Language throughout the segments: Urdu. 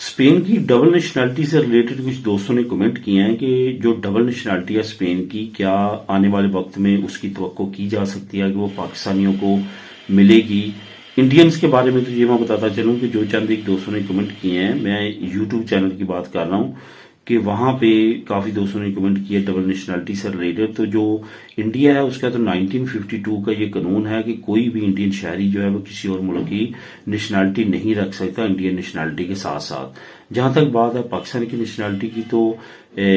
اسپین کی ڈبل نیشنلٹی سے ریلیٹڈ کچھ دوستوں نے کمنٹ کیے ہیں کہ جو ڈبل نیشنلٹی ہے اسپین کی، کیا آنے والے وقت میں اس کی توقع کی جا سکتی ہے کہ وہ پاکستانیوں کو ملے گی؟ انڈینز کے بارے میں تو یہ میں بتاتا چلوں کہ جو چند ایک دوستوں نے کمنٹ کیے ہیں، میں یوٹیوب چینل کی بات کر رہا ہوں کہ وہاں پہ کافی دوستوں نے کمنٹ کیا ڈبل نیشنلٹی سے ریلیٹڈ۔ تو جو انڈیا ہے اس کا تو 1952 کا یہ قانون ہے کہ کوئی بھی انڈین شہری جو ہے وہ کسی اور ملک کی نیشنلٹی نہیں رکھ سکتا انڈین نیشنلٹی کے ساتھ ساتھ۔ جہاں تک بات ہے پاکستان کی نیشنلٹی کی، تو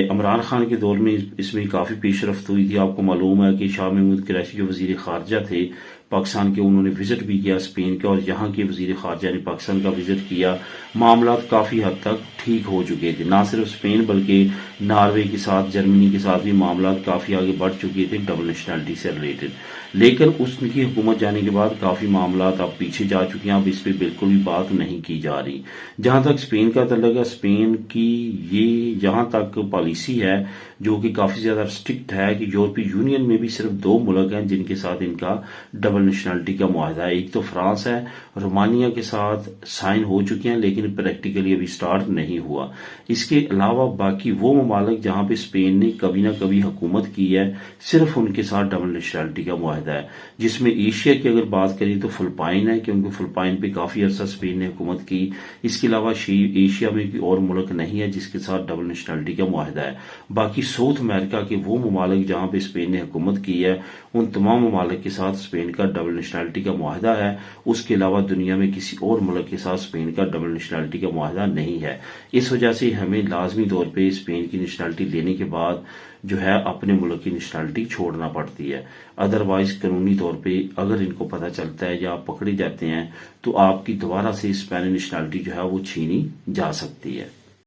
عمران خان کے دور میں اس میں کافی پیش رفت ہوئی تھی۔ آپ کو معلوم ہے کہ شاہ محمود قریشی جو وزیر خارجہ تھے پاکستان کے، انہوں نے وزٹ بھی کیا اسپین کا، اور یہاں کے وزیر خارجہ نے پاکستان کا وزٹ کیا۔ معاملات کافی حد تک ٹھیک ہو چکے تھے، نہ صرف اسپین بلکہ ناروے کے ساتھ، جرمنی کے ساتھ بھی معاملات کافی آگے بڑھ چکے تھے ڈبل نیشنلٹی سے ریلیٹڈ۔ لیکن اس کی حکومت جانے کے بعد کافی معاملات اب پیچھے جا چکے ہیں، اب اس پہ بالکل بھی بات نہیں کی جا رہی۔ جہاں تک اسپین کا تعلق ہے، اسپین کی یہ جہاں تک پالیسی ہے جو کہ کافی زیادہ اسٹرکٹ ہے کہ یورپی یونین میں بھی صرف 2 ملک ہیں جن کے ساتھ ان کا ڈبل نیشنلٹی کا معاہدہ ہے، ایک تو فرانس ہے، رومانیہ کے ساتھ سائن ہو چکے ہیں لیکن پریکٹیکلی ابھی سٹارٹ نہیں ہوا۔ اس کے علاوہ باقی وہ ممالک جہاں پہ اسپین نے کبھی نہ کبھی حکومت کی ہے، صرف ان کے ساتھ ڈبل نیشنلٹی کا معاہدہ ہے، جس میں ایشیا کی اگر بات کریں تو فلپائن ہے، کیونکہ فلپائن پہ کافی عرصہ اسپین نے حکومت کی۔ اس کے علاوہ ایشیا میں کوئی اور ملک نہیں ہے جس کے ساتھ ڈبل نیشنلٹی کا معاہدہ ہے۔ باقی ساؤتھ امریکہ کے وہ ممالک جہاں پہ اسپین نے حکومت کی ہے، ان تمام ممالک کے ساتھ اسپین کا ڈبل نیشنلٹی کا معاہدہ ہے۔ اس کے علاوہ دنیا میں کسی اور ملک کے ساتھ اسپین کا ڈبل نیشنلٹی کا معاہدہ نہیں ہے۔ اس وجہ سے ہمیں لازمی طور پہ اسپین کی نیشنلٹی لینے کے بعد جو ہے اپنے ملک کی نیشنلٹی چھوڑنا پڑتی ہے، ادروائز قانونی طور پہ اگر ان کو پتہ چلتا ہے یا آپ پکڑے جاتے ہیں تو آپ کی دوبارہ سے اسپینی نیشنلٹی جو ہے وہ چھینی جا سکتی ہے۔